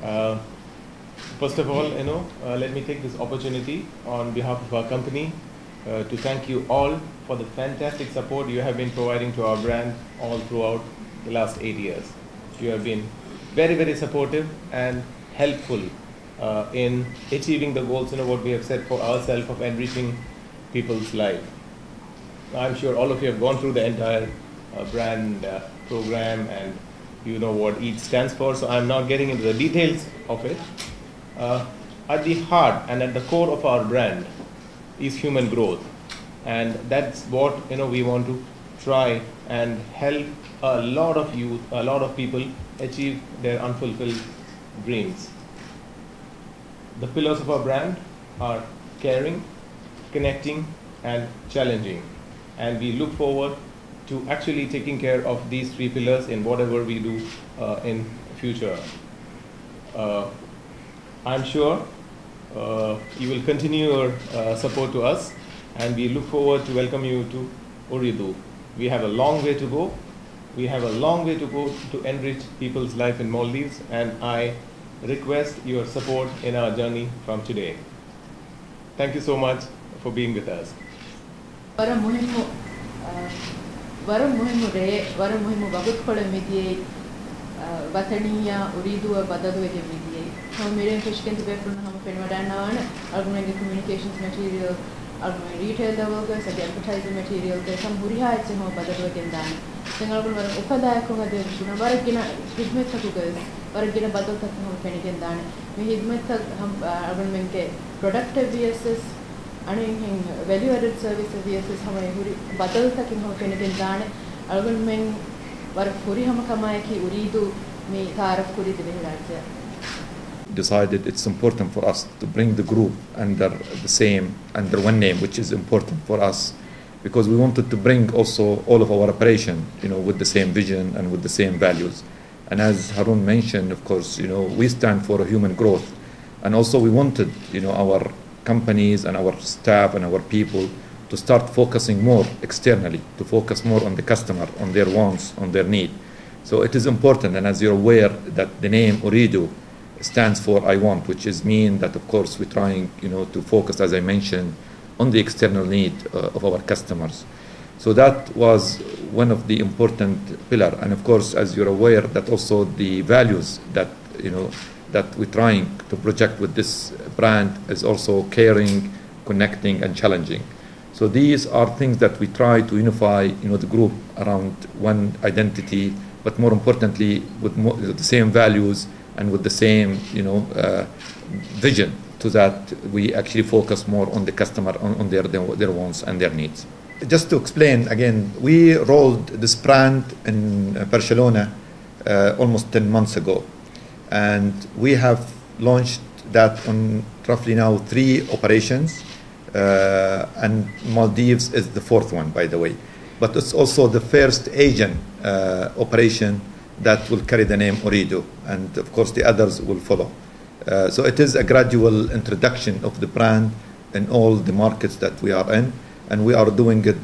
Uh, First of all, let me take this opportunity on behalf of our company to thank you all for the fantastic support you have been providing to our brand all throughout the last 8 years. You have been very, very supportive and helpful in achieving the goals, what we have set for ourselves of enriching people's life. I'm sure all of you have gone through the entire brand program and you know what each stands for, so I'm not getting into the details of it. At the heart and at the core of our brand is human growth, and that's what we want to try and help a lot of youth, a lot of people achieve their unfulfilled dreams. The pillars of our brand are caring, connecting, and challenging, and we look forward to actually taking care of these three pillars in whatever we do in future. I'm sure you will continue your support to us, and we look forward to welcome you to Ooredoo. We have a long way to go. We have a long way to go to enrich people's life in Maldives, and I request your support in our journey from today. Thank you so much for being with us. Wataniya Ooredoo Badadwege Midiyai. Hamiren Fishkin to Befrun Hamfenwadana, Argument communications material, Argument retail developers, and advertising material, there's some Huriha, it's in home Badadwegen Dan. Single Ukadako, the Shunabara Hidmetakugas, or a Gina Badal Fenigan Dan. We Hidmeta Argument productive VSS, and value added service VSS, how many Badal Taking Home Fenigan Dan, Argument. Decided it's important for us to bring the group under one name, which is important for us because we wanted to bring also all of our operation, with the same vision and with the same values. And as Harun mentioned, of course, we stand for human growth, and also we wanted, our companies and our staff and our people to start focusing more externally, to focus more on the customer, on their wants, on their need. So it is important, and as you're aware, that the name Ooredoo stands for I want, which is mean that, of course, we're trying, to focus, as I mentioned, on the external need of our customers. So that was one of the important pillar. And of course, as you're aware, that also the values that, that we're trying to project with this brand is also caring, connecting, and challenging. So these are things that we try to unify, the group around one identity, but more importantly, with the same values and with the same, vision, so that we actually focus more on the customer, on their wants and their needs. Just to explain again, we rolled this brand in Barcelona almost 10 months ago, and we have launched that on roughly now 3 operations. And Maldives is the 4th one, by the way. But it's also the first Asian operation that will carry the name Ooredoo, and of course the others will follow. So it is a gradual introduction of the brand in all the markets that we are in, and we are doing it,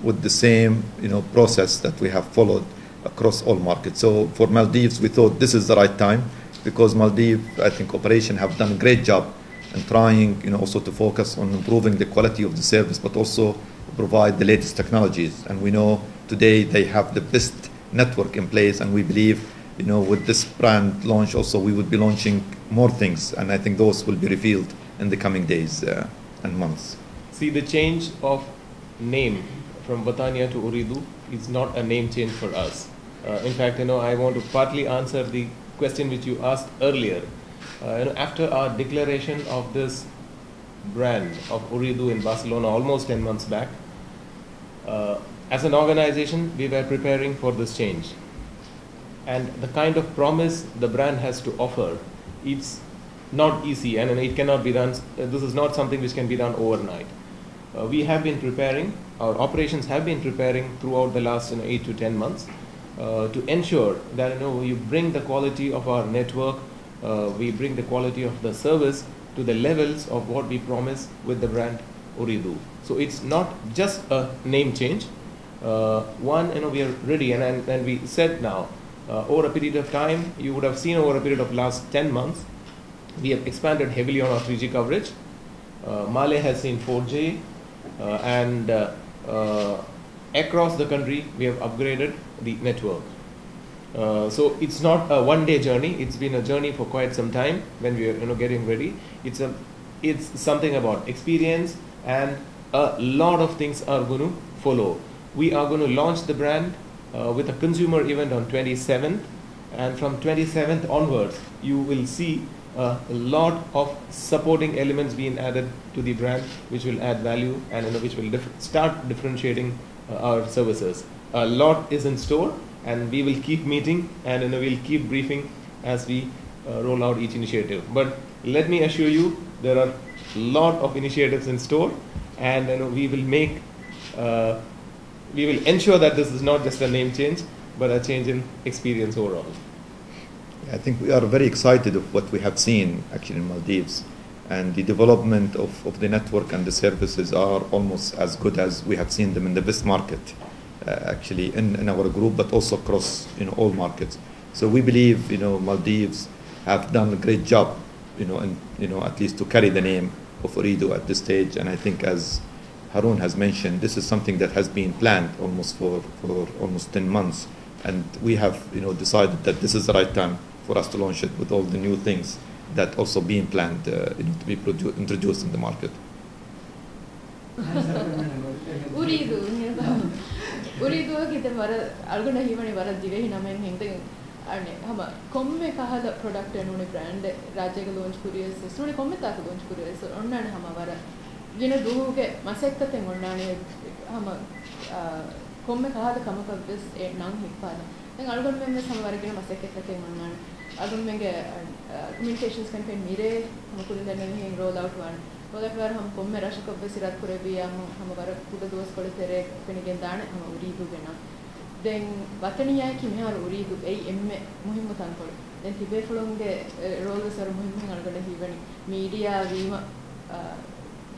with the same, process that we have followed across all markets. So for Maldives, we thought this is the right time because Maldives, I think, operation have done a great job and trying, also to focus on improving the quality of the service, but also provide the latest technologies. And we know today they have the best network in place, and we believe, with this brand launch also we will be launching more things, and I think those will be revealed in the coming days and months. See, the change of name from Wataniya to Ooredoo is not a name change for us. In fact, I want to partly answer the question which you asked earlier. After our declaration of this brand of Ooredoo in Barcelona almost 10 months back, as an organization, we were preparing for this change. And the kind of promise the brand has to offer, it's not easy, and it cannot be done. This is not something which can be done overnight. We have been preparing, our operations have been preparing throughout the last 8 to 10 months to ensure that we bring the quality of our network, we bring the quality of the service to the levels of what we promise with the brand Ooredoo. So it's not just a name change. We are ready, and we said now Over a period of time, you would have seen over a period of last 10 months, we have expanded heavily on our 3G coverage. Male has seen 4G, and across the country we have upgraded the network. So it's not a one-day journey. It's been a journey for quite some time. When we are getting ready, it's something about experience, and a lot of things are going to follow. We are going to launch the brand with a consumer event on 27th, and from 27th onwards, you will see a lot of supporting elements being added to the brand, which will add value and which will start differentiating our services. A lot is in store, and we will keep meeting, and we'll keep briefing as we roll out each initiative. But let me assure you, there are a lot of initiatives in store, and we will ensure that this is not just a name change, but a change in experience overall. I think we are very excited of what we have seen actually in Maldives, and the development of the network and the services are almost as good as we have seen them in the best market, actually in our group, but also across all markets. So we believe Maldives have done a great job, and at least to carry the name of Ooredoo at this stage. And I think, as Haroon has mentioned, this is something that has been planned almost for almost 10 months, and we have decided that this is the right time for us to launch it with all the new things that also being planned to be introduced in the market. Ooredoo kita bara algona himani bara divehi namen hingde ane hama komme kahala product enune brand rajyaga launch kuriyes sune komme ta launch kuriyes onnane hama bara duhuge masekkaten onnane hama komme kahala kamaka bes nang hippada then algon memme hama bara gena masekkaten onnane algon menge communications campaign mire hama kurindane hin roll out one वगैरह हम कोम में राशि कब सिरात करे भी हम हमारा पूरा दोस्त कोले तेरे कहीं गेंदाने हम Ooredoo के ना दें वातनिया की मैं हर Ooredoo एम मुहिम मुतान कोले दें तिबे फलोंगे रोल सर मुहिम में अलगले ही बनी मीडिया वीमा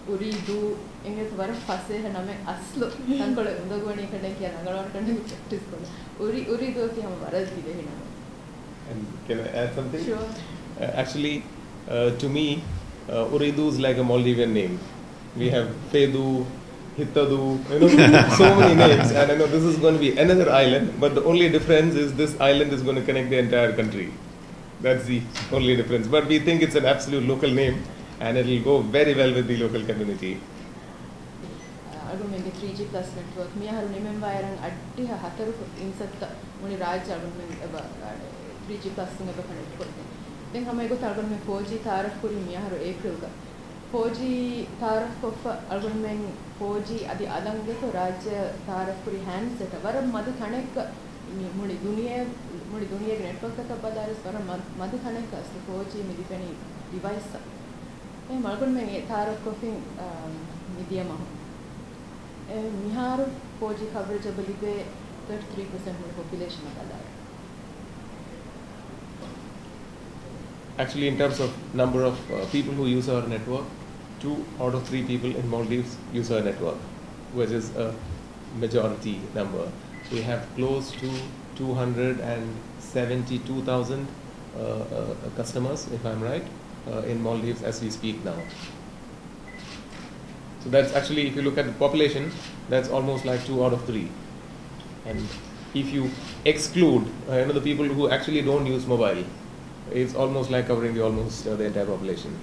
Ooredoo इंगे तो बारे फासे है ना मैं असलो तान कोले उन लोगों ने करने किया ना गलवान करने की प्रैक्टिस कोले Ooredoo की हम बारे दिले ही ना. And can I add something? Sure. Actually, to me, Ooredoo is like a Maldivian name. We have Fedu, Hitadu, so many names, and I know this is going to be another island, but the only difference is this island is going to connect the entire country. That's the only difference. But we think it's an absolute local name, and it will go very well with the local community. Argument 3G plus network. Me haru remember ayang addi hataru insatta muni raj argument 3G plus singa connect kotte. Then hame go argument 4G taraf kuri me haru April ka 4G taraf kofa argument 4G adi adange to rajya taraf kuri handset varam madu connect muni duniya network ka badaris varam madu connect as 4G me dipeni device then argument taraf kofin media ma Miharu 4G coverage ability 33% of the population of that. Actually, in terms of number of people who use our network, 2 out of 3 people in Maldives use our network, which is a majority number. We have close to 272,000 customers, if I'm right, in Maldives as we speak now. So that's actually, if you look at the population, that's almost like 2 out of 3. And if you exclude the people who actually don't use mobile, it's almost like covering the entire population.